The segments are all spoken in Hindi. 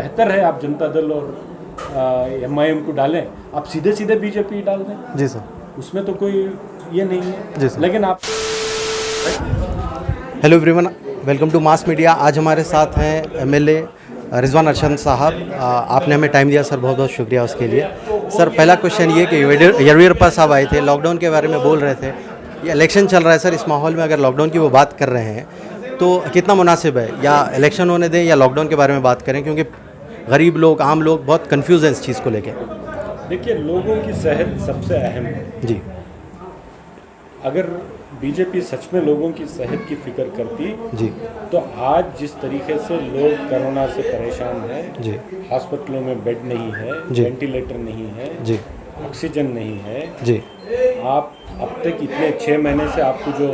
बेहतर है आप जनता दल और MIM को डालें, आप सीधे सीधे बीजेपी डाल दें। जी सर, उसमें तो कोई ये नहीं है। जी सर। लेकिन आप hello everyone, welcome to mass media. आज हमारे साथ हैं MLA रिजवान अरशद साहब। आपने हमें टाइम दिया सर, बहुत बहुत शुक्रिया उसके लिए। सर, पहला क्वेश्चन ये कि येडियुरप्पा साहब आए थे, लॉकडाउन के बारे में बोल रहे थे। ये इलेक्शन चल रहा है सर, इस माहौल में अगर लॉकडाउन की वो बात कर रहे हैं तो कितना मुनासिब है, या इलेक्शन होने दें या लॉकडाउन के बारे में बात करें, क्योंकि गरीब लोग, आम लोग बहुत कन्फ्यूज़ हैं इस चीज़ को लेके। देखिए, लोगों की सेहत सबसे अहम है जी अगर बीजेपी सच में लोगों की सेहत की फिक्र करती जी तो आज जिस तरीके से लोग कोरोना से परेशान हैं, जी हॉस्पिटलों में बेड नहीं है, जी। वेंटिलेटर नहीं है, जी ऑक्सीजन नहीं है, जी आप अब तक इतने 6 महीने से आपको जो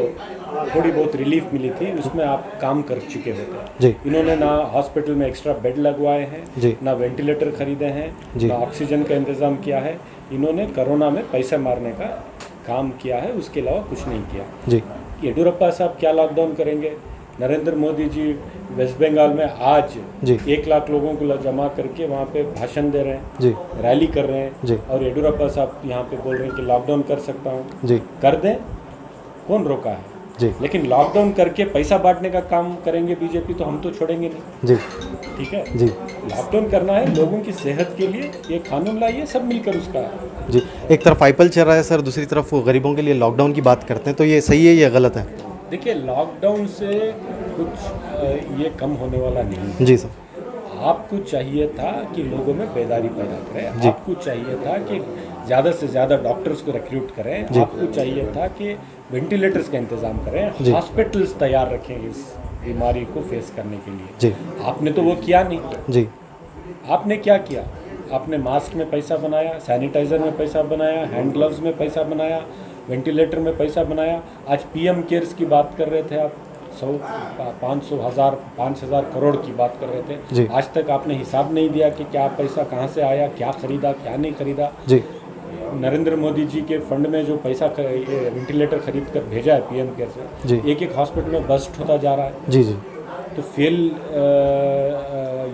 थोड़ी बहुत रिलीफ मिली थी उसमें आप काम कर चुके होते हैं। जी इन्होंने ना हॉस्पिटल में एक्स्ट्रा बेड लगवाए हैं, जी ना वेंटिलेटर खरीदे हैं, जी। ना ऑक्सीजन का इंतज़ाम किया है। इन्होंने कोरोना में पैसे मारने का काम किया है, उसके अलावा कुछ नहीं किया। जी येडियुरप्पा साहब क्या लॉकडाउन करेंगे? नरेंद्र मोदी जी वेस्ट बंगाल में आज जी 1 लाख लोगों को जमा करके वहाँ पे भाषण दे रहे हैं, जी रैली कर रहे हैं, जी और येडियुरप्पा साहब यहाँ पे बोल रहे हैं कि लॉकडाउन कर सकता हूँ। जी कर दें, कौन रोका है? जी लेकिन लॉकडाउन करके पैसा बांटने का काम करेंगे बीजेपी तो हम तो छोड़ेंगे नहीं। जी ठीक है, जी लॉकडाउन करना है लोगों की सेहत के लिए, ये कानून लाइए, सब मिलकर उसका। जी। एक तरफ IPL चल रहा है सर, दूसरी तरफ वो गरीबों के लिए लॉकडाउन की बात करते हैं, तो ये सही है या गलत है? देखिए, लॉकडाउन से कुछ ये कम होने वाला नहीं है। जी सर। आपको चाहिए था कि लोगों में बेदारी पैदा करें, जी। आपको चाहिए था कि ज़्यादा से ज़्यादा डॉक्टर्स को रिक्रूट करें, जी। आपको चाहिए था कि वेंटिलेटर्स का इंतज़ाम करें, जी। हॉस्पिटल्स तैयार रखें इस बीमारी को फेस करने के लिए। जी आपने तो वो किया नहीं। जी आपने क्या किया? आपने मास्क में पैसा बनाया, सैनिटाइज़र में पैसा बनाया, हैंड ग्लव्स में पैसा बनाया, वेंटिलेटर में पैसा बनाया। आज PM केयर्स की बात कर रहे थे आप, 100, 500, 1000, 5,000 करोड़ की बात कर रहे जी। थे। आज तक आपने हिसाब नहीं दिया कि क्या पैसा कहाँ से आया, क्या खरीदा, क्या नहीं खरीदा। जी नरेंद्र मोदी जी के फंड में जो पैसा ये वेंटिलेटर खरीद कर भेजा है PM केयर से, जी। एक हॉस्पिटल में बस्ट होता जा रहा है। जी जी तो फेल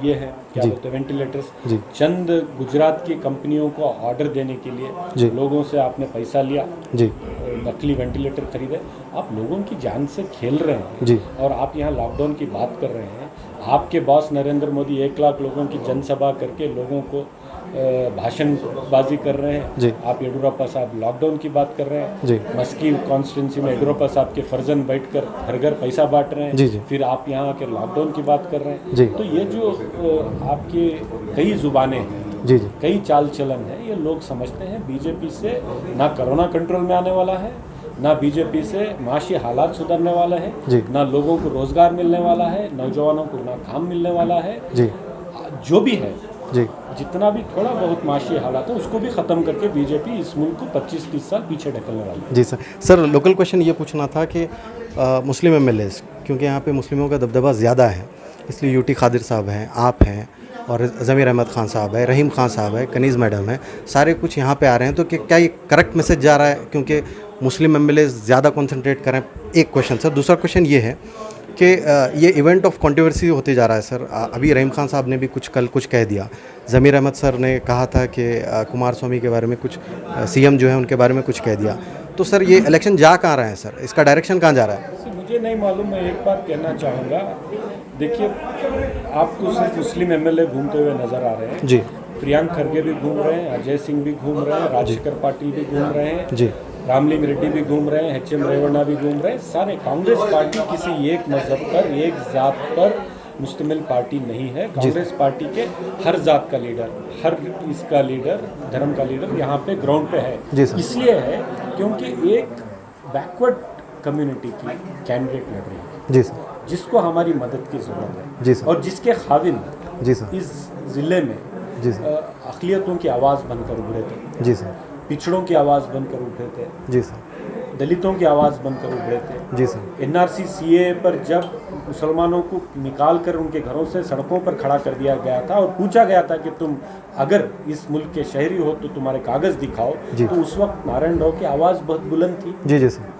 ये है, क्या जी। बोलते हैं, वेंटिलेटर्स। जी चंद गुजरात की कंपनियों को ऑर्डर देने के जी। लिए लोगों से आपने पैसा लिया, जी नकली वेंटिलेटर खरीदे। आप लोगों की जान से खेल रहे हैं जी और आप यहाँ लॉकडाउन की बात कर रहे हैं। आपके बॉस नरेंद्र मोदी 1 लाख लोगों की जनसभा करके लोगों को भाषणबाजी कर रहे हैं। जी। आप येडियुरप्पा साहब लॉकडाउन की बात कर रहे हैं। जी मस्की कॉन्स्टिट्यूंसी में येडियुरप्पा साहब के फर्जन बैठकर घर घर पैसा बांट रहे हैं। जी जी फिर आप यहाँ आकर लॉकडाउन की बात कर रहे हैं। जी तो ये जो आपके कई जुबानें हैं, जी जी कई चाल चलन है, ये लोग समझते हैं बीजेपी से ना कोरोना कंट्रोल में आने वाला है, ना बीजेपी से माशी हालात सुधरने वाला है, जी। ना लोगों को रोजगार मिलने वाला है, नौजवानों को ना काम मिलने वाला है। जी जो भी है, जी जितना भी थोड़ा बहुत माशी हालात है, उसको भी ख़त्म करके बीजेपी इस मुल्क को 25-30 साल पीछे ढकलने वाली है। जी सर। सर, लोकल क्वेश्चन ये पूछना था कि मुस्लिम MLAs, क्योंकि यहाँ पे मुस्लिमों का दबदबा ज़्यादा है, इसलिए UT खादिर साहब हैं, आप हैं, और ज़मीर अहमद खान साहब है, रहीम खान साहब है, कनीज़ मैडम है, सारे कुछ यहाँ पे आ रहे हैं। तो क्या ये करेक्ट मैसेज जा रहा है, क्योंकि मुस्लिम MLAs ज़्यादा कॉन्सेंट्रेट करें? एक क्वेश्चन सर। दूसरा क्वेश्चन ये है कि ये इवेंट ऑफ कंट्रोवर्सी होते जा रहा है सर। अभी रहीम खान साहब ने भी कल कुछ कह दिया, ज़मीर अहमद सर ने कहा था कि कुमार स्वामी के बारे में कुछ, CM जो है उनके बारे में कुछ कह दिया। तो सर, ये इलेक्शन जा कहाँ रहा है सर, इसका डायरेक्शन कहाँ जा रहा है? मुझे नहीं मालूम। मैं एक बात कहना चाहूँगा, देखिए, आपको सिर्फ मुस्लिम MLA घूमते हुए नज़र आ रहे हैं। जी प्रियंक खरगे भी घूम रहे हैं, अजय सिंह भी घूम रहे हैं, राजशेखर पाटिल भी घूम रहे हैं, जी रामलिंग रेड्डी भी घूम रहे हैं, HM रेवन्ना भी घूम रहे हैं। सारे कांग्रेस पार्टी किसी एक मजहब पर, एक जात पर मुश्तमिल पार्टी नहीं है। कांग्रेस पार्टी के हर जात का लीडर, हर इसका लीडर, धर्म का लीडर यहाँ पे ग्राउंड पे है। जी सर। इसलिए है क्योंकि एक बैकवर्ड कम्युनिटी की कैंडिडेट लड़ रही है, जी सर। जिसको हमारी मदद की ज़रूरत है, जी सर। और जिसके खाविन जी सर। इस ज़िले में जी सर। अक़लियतों की आवाज़ बनकर उभरे थे, जी सर। पिछड़ों की आवाज़ बनकर उठे थे, जी सर। दलितों की आवाज़ बनकर उभरे थे। जी सर। NRC CAA पर जब मुसलमानों को निकाल कर उनके घरों से सड़कों पर खड़ा कर दिया गया था और पूछा गया था कि तुम अगर इस मुल्क के शहरी हो तो तुम्हारे कागज़ दिखाओ, तो उस वक्त नारायण राव की आवाज़ बहुत बुलंद थी। जी जी सर।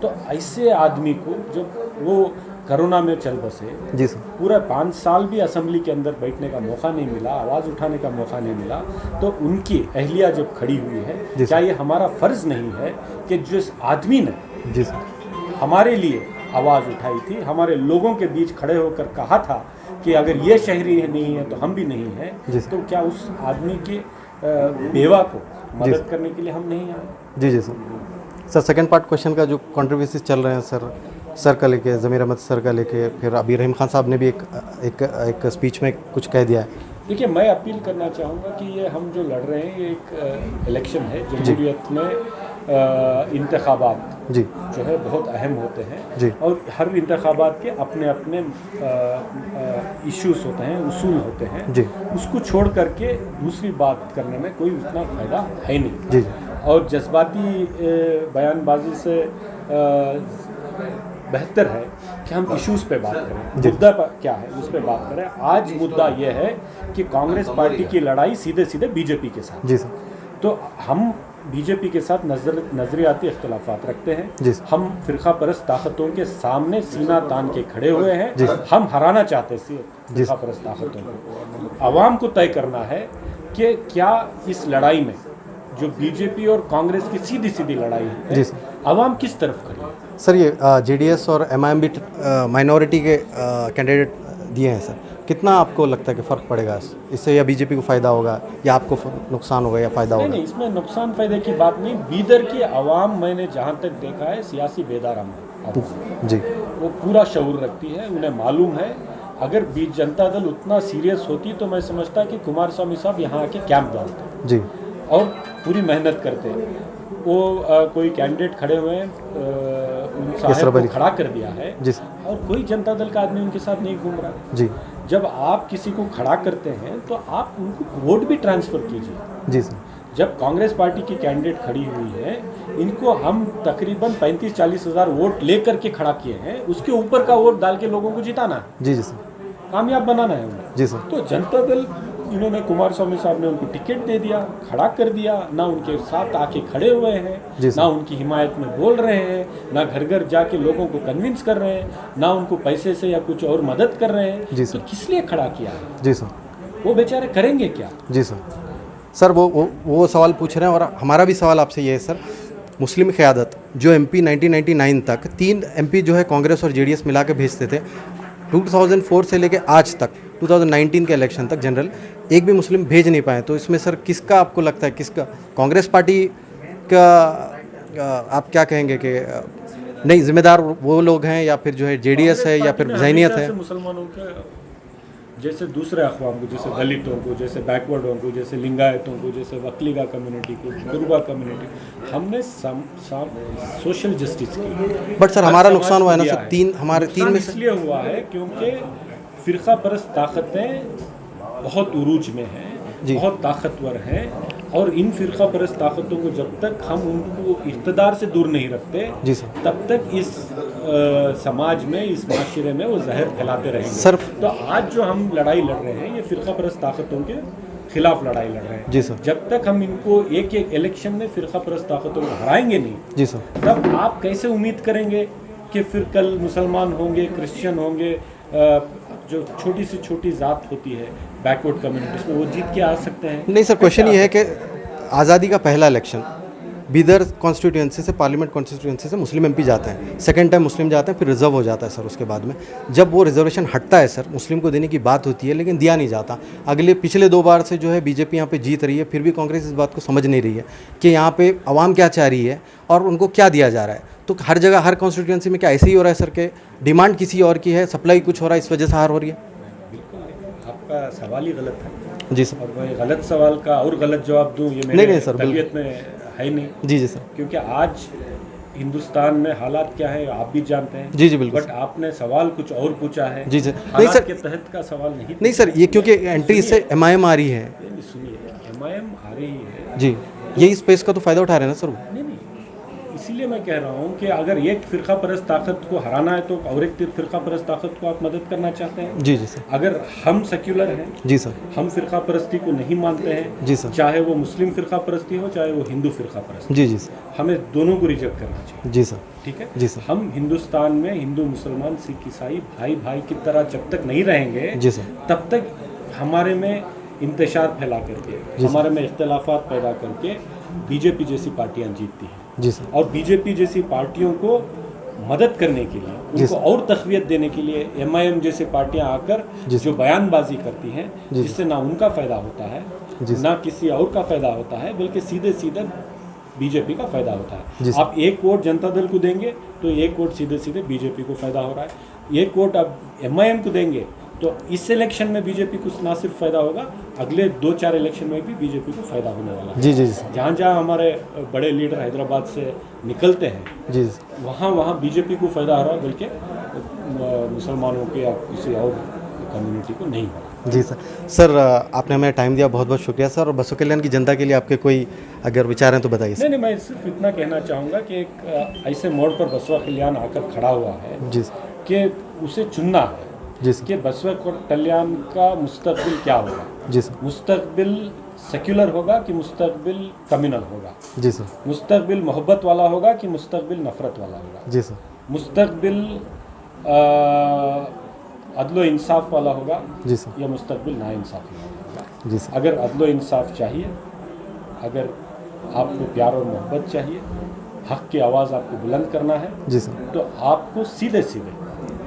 तो ऐसे आदमी को जब वो कोरोना में चल बसे, जी सर। पूरा 5 साल भी असेंबली के अंदर बैठने का मौका नहीं मिला, आवाज़ उठाने का मौका नहीं मिला, तो उनकी अहलिया जब खड़ी हुई है, जी क्या ये हमारा फ़र्ज़ नहीं है कि जिस आदमी ने जी सर। हमारे लिए आवाज़ उठाई थी, हमारे लोगों के बीच खड़े होकर कहा था कि अगर ये शहरी नहीं है तो हम भी नहीं जी हैं, सर। तो क्या उस आदमी की बेवा को मदद करने के लिए हम नहीं आए? जी जी sir. Sir second part question का जो कंट्रोवर्सीज चल रहे हैं सर का लेके, ज़मीर अहमद सर का लेके, फिर अभी रहीम खान साहब ने भी एक स्पीच में कुछ कह दिया है। देखिए, मैं अपील करना चाहूँगा कि ये हम जो लड़ रहे हैं ये एक इलेक्शन है। जमहूरियत में इंतखाबात जी जो है बहुत अहम होते हैं जी और हर इंतखाबात के अपने अपने इश्यूज होते हैं, उसूल होते हैं। जी उसको छोड़ करके दूसरी बात करने में कोई उतना फ़ायदा है नहीं। जी और जज्बाती बयानबाजी से बेहतर है कि हम इश्यूज़ पे बात करें। मुद्दा क्या है उस पे बात करें। आज मुद्दा ये है कि कांग्रेस पार्टी की लड़ाई सीधे सीधे बीजेपी के साथ। जी सर। तो हम बीजेपी के साथ नज़रियाती इख्तलाफात रखते हैं। जी। हम फ़िरका परस्त ताकतों के सामने सीना तान के खड़े हुए हैं। हम हराना चाहते हैं फ़िरका परस्त ताकतों को। आवाम को तय करना है कि क्या इस लड़ाई में जो बीजेपी और कांग्रेस की सीधी सीधी लड़ाई है, जी आवाम किस तरफ खड़ी है? सर ये जेडीएस और एमआईएम भी माइनॉरिटी के कैंडिडेट दिए हैं सर, कितना आपको लगता है कि फ़र्क पड़ेगा इससे, या बीजेपी को फ़ायदा होगा या आपको नुकसान होगा या फ़ायदा होगा? नहीं, इसमें नुकसान फ़ायदे की बात नहीं। बीदर की आवाम, मैंने जहाँ तक देखा है, सियासी बेदार आवाम जी, वो पूरा शऊर रखती है। उन्हें मालूम है अगर बीज जनता दल उतना सीरियस होती तो मैं समझता कि कुमार स्वामी साहब यहाँ आके कैंप डालते जी और पूरी मेहनत करते। वो कोई कैंडिडेट खड़े हुए हैं, उन साहब को खड़ा कर दिया है जी और कोई जनता दल का आदमी उनके साथ नहीं घूम रहा। जी। जब आप किसी को खड़ा करते हैं तो आप उनको वोट भी ट्रांसफ़र कीजिए। जी सर। जब कांग्रेस पार्टी की कैंडिडेट खड़ी हुई है, इनको हम तकरीबन 35-40 हज़ार वोट लेकर के खड़ा किए हैं। उसके ऊपर का वोट डाल के लोगों को जिताना है, जी जी सर, कामयाब बनाना है उन्हें। जी सर। तो जनता दल, इन्होंने कुमार स्वामी साहब ने उनको टिकट दे दिया, खड़ा कर दिया, ना उनके साथ आके खड़े हुए हैं, ना उनकी हिमायत में बोल रहे हैं, ना घर घर जाके लोगों को कन्विंस कर रहे हैं, ना उनको पैसे से या कुछ और मदद कर रहे हैं। जी तो सर। किस लिए खड़ा किया है? जी सर। वो बेचारे करेंगे क्या? जी सर। सर वो सवाल पूछ रहे हैं और हमारा भी सवाल आपसे ये है सर, मुस्लिम क़यादत जो एमपी 1999 तक 3 एमपी जो है कांग्रेस और जेडीएस मिला के भेजते थे, 2004 से लेके आज तक 2019 के इलेक्शन तक जनरल एक भी मुस्लिम भेज नहीं पाए। तो इसमें सर किसका आपको लगता है, किसका, कांग्रेस पार्टी का आप क्या कहेंगे कि नहीं जिम्मेदार वो लोग हैं, या फिर जो है जेडीएस है, या फिर ज़हनियत है? मुसलमानों के जैसे दूसरे अक़वाम को, जैसे दलितों को, जैसे बैकवर्डों को, जैसे लिंगायतों को, जैसे वकलीगा कम्युनिटी को, दुर्गा कम्युनिटी, हमने सोशल जस्टिस की। बट सर हमारा नुकसान हुआ है ना सर, तीन में से इसलिए हुआ है क्योंकि फ़िरका परस्त ताकतें बहुत उरूज में हैं, बहुत ताकतवर हैं, और इन फ़िरका परस्त ताकतों को जब तक हम उनको इक़्तिदार से दूर नहीं रखते, जी सर, तब तक इस समाज में, इस माशरे में वो जहर फैलाते रहेंगे सर। तो आज जो हम लड़ाई लड़ रहे हैं, ये फ़िरका परस्त ताकतों के खिलाफ लड़ाई लड़ रहे हैं। जी सर। जब तक हम इनको एक एक इलेक्शन में फ़िरका परस्त ताकतों को हराएंगे नहीं, जी सर, तब आप कैसे उम्मीद करेंगे कि फिर कल मुसलमान होंगे, क्रिश्चियन होंगे, जो छोटी से छोटी ज़ात होती है बैकवर्ड कम्युनिटीज़ में, वो जीत के आ सकते हैं? नहीं सर, क्वेश्चन ये है कि आज़ादी का पहला इलेक्शन बीदर कॉन्स्टिट्यूंसी से, पार्लियामेंट कॉन्स्टिट्यूंसी से मुस्लिम एमपी जाते हैं, सेकंड टाइम मुस्लिम जाते हैं, फिर रिजर्व हो जाता है सर। उसके बाद में जब वो रिजर्वेशन हटता है सर, मुस्लिम को देने की बात होती है लेकिन दिया नहीं जाता। पिछले 2 बार से जो है बीजेपी यहाँ पे जीत रही है, फिर भी कांग्रेस इस बात को समझ नहीं रही है कि यहाँ पे आवाम क्या चाह रही है और उनको क्या दिया जा रहा है। तो हर जगह, हर कॉन्स्टिट्यूंसी में क्या ऐसे ही हो रहा है सर के डिमांड किसी और की है, सप्लाई कुछ हो रहा है, इस वजह से हार हो रही है? बिल्कुल नहीं, आपका सवाल ही गलत है। जी सर। और मैं गलत सवाल का और गलत जवाब दूं, ये मेरे तबीयत में है नहीं। जी जी सर। क्योंकि आज हिंदुस्तान में हालात क्या है आप भी जानते हैं। जी जी बिल्कुल। बट आपने सवाल कुछ और पूछा है। जी सर। नहीं सर, के तहत का सवाल नहीं सर, ये क्योंकि एंट्री से एमआईएम आ रही है। सुनिए, एमआईएम आ रही है जी, यही स्पेस का तो फ़ायदा उठा रहे हैं ना सर वो? नहीं, इसीलिए मैं कह रहा हूँ कि अगर एक फ़िरका परस्त ताकत को हराना है तो और एक फ़िरका परस्त ताकत को आप मदद करना चाहते हैं। जी जी सर। अगर हम सेक्युलर हैं, जी सर। हम फ़िरका परस्ती को नहीं मानते हैं, जी सर। चाहे वो मुस्लिम फ़िरका परस्ती हो चाहे वो हिंदू फ़िरका परस्ती, जी जी सर। हमें दोनों को रिजेक्ट करना चाहिए। जी सर। ठीक है जी सर। हम हिंदुस्तान में हिंदू मुसलमान सिख ईसाई भाई भाई की तरह जब तक नहीं रहेंगे जी सर। तब तक हमारे में इंतशार फैला करके, हमारे में इख्तलाफात पैदा करके बीजेपी जैसी पार्टियां जीतती हैं। जी सर। और बीजेपी जैसी पार्टियों को मदद करने के लिए, उनको और तक़वियत देने के लिए एमआईएम जैसे पार्टियां आकर जो बयानबाजी करती हैं, जिससे ना उनका फ़ायदा होता है ना किसी और का फ़ायदा होता है, बल्कि सीधे सीधे बीजेपी का फ़ायदा होता है। आप एक वोट जनता दल को देंगे तो एक वोट सीधे सीधे बीजेपी को फ़ायदा हो रहा है, एक वोट आप एमआईएम को देंगे तो इस इलेक्शन में बीजेपी को ना सिर्फ फ़ायदा होगा, अगले 2-4 इलेक्शन में भी बीजेपी को फ़ायदा होने वाला है। जी जी सर। जहाँ जहाँ हमारे बड़े लीडर हैदराबाद से निकलते हैं, जी वहाँ बीजेपी को फ़ायदा हो रहा है, बल्कि मुसलमानों के या किसी और कम्युनिटी को नहीं हो रहा। जी सर। सर आपने हमें टाइम दिया, बहुत बहुत शुक्रिया सर। और बसव कल्याण की जनता के लिए आपके कोई अगर विचार हैं तो बताइए सर। नहीं, मैं सिर्फ इतना कहना चाहूँगा कि एक ऐसे मोड़ पर बसवा कल्याण आकर खड़ा हुआ है जी कि उसे चुनना है जी सर। कि बसवा कल्याण का मुस्तकबिल क्या होगा। जी सर। मुस्तकबिल सेक्युलर होगा कि मुस्तकबिल कम्युनल होगा। जी सर। मुस्तकबिल मोहब्बत वाला होगा कि मुस्तकबिल नफ़रत वाला होगा। जी सर। मुस्तकबिल अदलो इंसाफ वाला होगा जी सर। या मुस्तकबिल नाइंसाफ़ी वाला होगा। जी सर। अगर अदलो इंसाफ चाहिए, अगर आपको प्यार और मोहब्बत चाहिए, हक़ की आवाज़ आपको बुलंद करना है, जी सर। तो आपको सीधे सीधे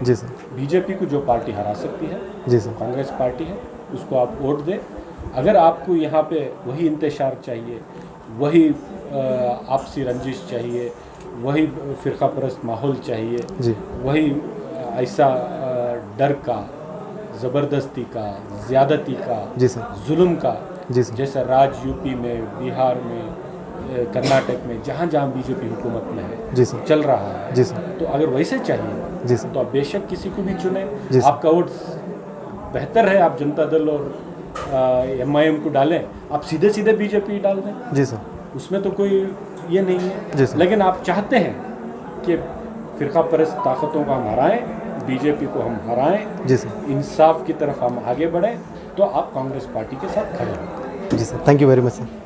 जी सर। बीजेपी को जो पार्टी हरा सकती है, जी सर। कांग्रेस पार्टी है, उसको आप वोट दें। अगर आपको यहाँ पे वही इंतशार चाहिए, वही आपसी रंजिश चाहिए, वही फ़िरका परस्त माहौल चाहिए, जी। वही ऐसा डर का, ज़बरदस्ती का, ज़्यादती का, जी सर। जुल्म का, जी सर। जैसा राज यूपी में, बिहार में, कर्नाटक में, जहाँ जहाँ बीजेपी हुकूमत में है, जी सर। चल रहा है, जी सर। तो अगर वैसे चाहिए जी सर। तो आप बेशक किसी को भी चुनें। जी सर। आपका वोट बेहतर है आप जनता दल और एमआईएम को डालें, आप सीधे सीधे बीजेपी डाल दें, जी सर। उसमें तो कोई ये नहीं जी है। सर। लेकिन आप चाहते हैं कि फ़िरका परस्त ताकतों को हम हराएं, बीजेपी को हम हराएं, जी सर। इंसाफ की तरफ हम आगे बढ़ें, तो आप कांग्रेस पार्टी के साथ खड़े हों। जी सर। Thank you very much sir.